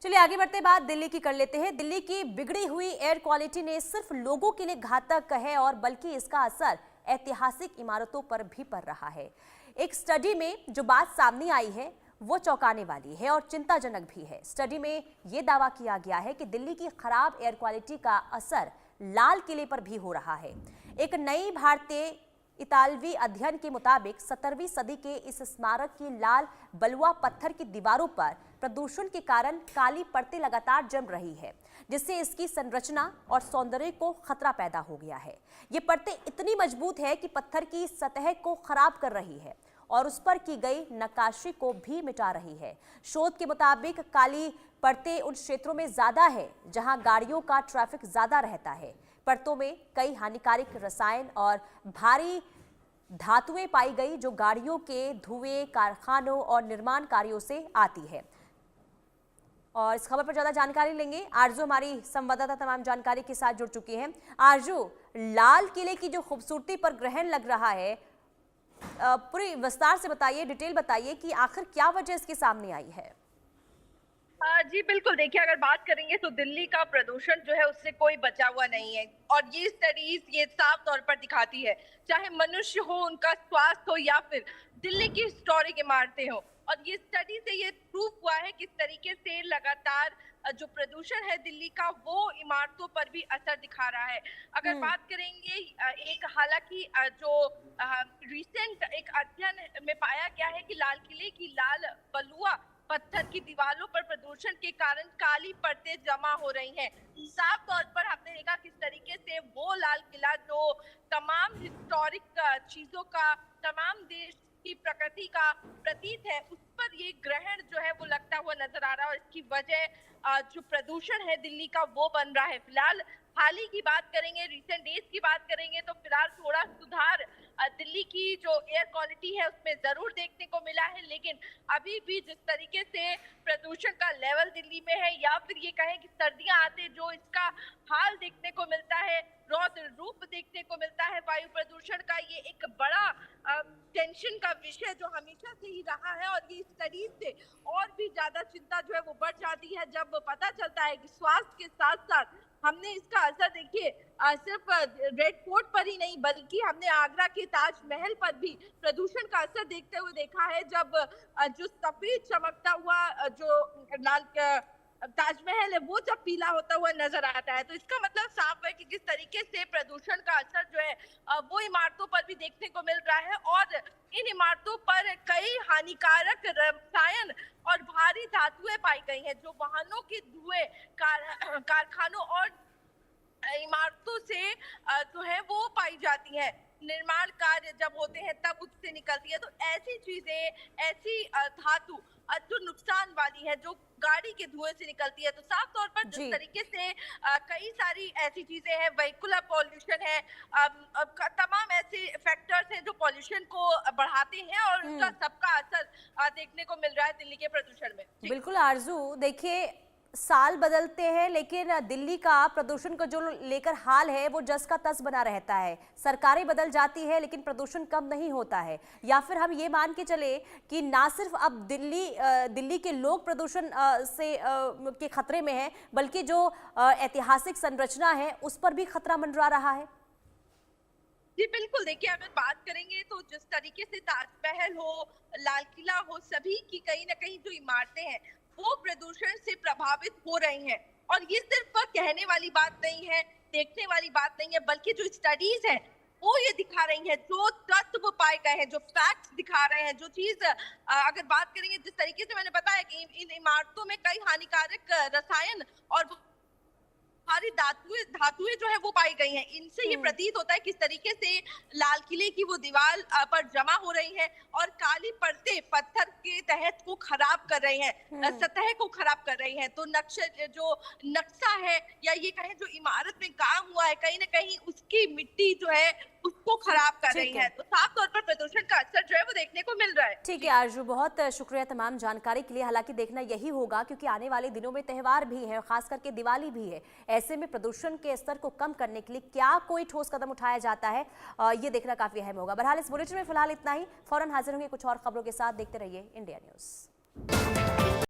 चलिए आगे बढ़ते बाद दिल्ली की कर लेते हैं। दिल्ली की बिगड़ी हुई एयर क्वालिटी ने सिर्फ लोगों के लिए घातक है और बल्कि इसका असर ऐतिहासिक इमारतों पर भी पड़ रहा है। एक स्टडी में जो बात सामने आई है वो चौंकाने वाली है और चिंताजनक भी है। स्टडी में ये दावा किया गया है कि दिल्ली की खराब एयर क्वालिटी का असर लाल किले पर भी हो रहा है। एक नई भारतीय इतालवी अध्ययन के मुताबिक 17वीं सदी के इस स्मारक की लाल बलुआ पत्थर की दीवारों पर प्रदूषण के कारण काली परतें लगातार जम रही है, जिससे इसकी संरचना और सौंदर्य को खतरा पैदा हो गया है। ये परतें इतनी मजबूत है कि पत्थर की सतह को खराब कर रही है और उस पर की गई नक्काशी को भी मिटा रही है। शोध के मुताबिक काली परतें उन क्षेत्रों में ज्यादा है जहां गाड़ियों का ट्रैफिक ज्यादा रहता है। परतों में कई हानिकारक रसायन और भारी धातुएं पाई गई जो गाड़ियों के धुएं, कारखानों और निर्माण कार्यों से आती है। और इस खबर पर ज्यादा जानकारी लेंगे आरजू, हमारी संवाददाता तमाम जानकारी के साथ जुड़ चुकी हैं। आरजू, लाल किले की जो खूबसूरती पर ग्रहण लग रहा है, पूरी विस्तार से बताइए, डिटेल बताइए कि आखिर क्या वजह इसके सामने आई है। जी बिल्कुल, देखिए अगर बात करेंगे तो दिल्ली का प्रदूषण जो है उससे कोई बचा हुआ नहीं है और ये स्टडीज ये साफ तौर पर दिखाती है, चाहे मनुष्य हो, उनका स्वास्थ्य हो या फिर दिल्ली की हिस्टोरिक इमारतें हो। और ये स्टडी से ये प्रूफ हुआ है किस तरीके से लगातार जो प्रदूषण है दिल्ली का वो इमारतों पर भी असर दिखा रहा है। अगर बात करेंगे एक हालांकि जो रिसेंट एक अध्ययन में पाया गया है कि लाल किले की लाल बलुआ पत्थर की दीवारों पर प्रदूषण के कारण काली परतें जमा हो रही हैं। साफ तौर पर हमने देखा किस तरीके से वो लाल किला जो तमाम हिस्टोरिक चीजों का, तमाम देश की प्रकृति का प्रतीक है, उस पर ये ग्रहण जो है वो लगता हुआ नजर आ रहा है और इसकी वजह जो प्रदूषण है दिल्ली का वो बन रहा है। फिलहाल हाल ही की बात करेंगे, रिसेंट डेज की बात करेंगे तो फिलहाल थोड़ा सुधार दिल्ली की जो एयर क्वालिटी है उसमें जरूर देखने को मिला है, लेकिन अभी भी जिस तरीके से प्रदूषण का लेवल दिल्ली में है या फिर ये कहें कि सर्दियां आते जो इसका हाल देखने को मिलता है, रौद्र रूप देखने को मिलता है वायु प्रदूषण का, ये एक बड़ा टेंशन का विषय जो हमेशा से ही रहा है। और ये स्टडीज से और भी ज्यादा चिंता जो है वो बढ़ जाती है जब पता चलता है कि स्वास्थ्य के साथ साथ हमने इसका असर देखिए सिर्फ रेड फोर्ट पर ही नहीं बल्कि हमने आगरा के ताजमहल पर भी प्रदूषण का असर देखते हुए देखा है। जब जो सफेद चमकता हुआ जो लाल ताजमहल है वो जब पीला होता हुआ नजर आता है, तो इसका मतलब साफ है कि किस तरीके से प्रदूषण का असर जो है वो इमारतों पर भी देखने को मिल रहा है और इन इमारतों पर कई हानिकारक रसायन और भारी धातुएं पाई गई हैं जो वाहनों के धुएं, कारखानों और इमारतों से जो है वो पाई जाती हैं। निर्माण कार्य जब होते हैं तब उससे निकलती है, तो ऐसी चीजें, ऐसी धातु जो नुकसान वाली है, जो गाड़ी के धुएं से निकलती है, तो साफ तौर पर जिस तरीके से कई सारी ऐसी चीजें हैं, व्हीकुलर पॉल्यूशन है, तमाम ऐसे फैक्टर्स हैं जो पॉल्यूशन को बढ़ाते हैं और उसका सबका असर देखने को मिल रहा है दिल्ली के प्रदूषण में। बिल्कुल आरजू, देखिए साल बदलते हैं लेकिन दिल्ली का प्रदूषण को जो लेकर हाल है वो जस का तस बना रहता है। सरकारें बदल जाती है लेकिन प्रदूषण कम नहीं होता है। या फिर हम ये मान के चले कि ना सिर्फ अब दिल्ली के लोग प्रदूषण से के खतरे में हैं, बल्कि जो ऐतिहासिक संरचना है उस पर भी खतरा मंडरा रहा है। जी बिल्कुल, देखिए अगर बात करेंगे तो जिस तरीके से ताजमहल हो, लाल किला हो, सभी की कहीं ना कहीं जो इमारतें हैं वो प्रदूषण से प्रभावित हो रही हैं। और ये सिर्फ कहने वाली बात नहीं है, देखने वाली बात नहीं है, बल्कि जो स्टडीज हैं वो ये दिखा रही है, जो तत्व पाए गए हैं, जो फैक्ट्स दिखा रहे हैं, जो चीज अगर बात करेंगे जिस तरीके से मैंने बताया कि इन इमारतों में कई हानिकारक रसायन और भारी धातुएं जो है वो पाई गई हैं, इनसे ये प्रतीत होता है किस तरीके से लाल किले की वो दीवार पर जमा हो रही है और काली परतें पत्थर के तहत को खराब कर रही हैं, सतह को खराब कर रही हैं। तो नक्शा है या ये कहें जो इमारत में काम हुआ है, कहीं ना कहीं उसकी मिट्टी जो है उसको खराब कर रही है। तो साफ तौर पर प्रदूषण का असर जो है वो देखने को मिल रहा है। ठीक है आरजू, बहुत शुक्रिया तमाम जानकारी के लिए। हालांकि देखना यही होगा क्योंकि आने वाले दिनों में त्यौहार भी है, खास करके दिवाली भी है। ऐसे में प्रदूषण के स्तर को कम करने के लिए क्या कोई ठोस कदम उठाया जाता है, ये देखना काफी अहम होगा। बहरहाल इस बुलेटिन में फिलहाल इतना ही। फौरन हाजिर होंगे कुछ और खबरों के साथ। देखते रहिए इंडिया न्यूज।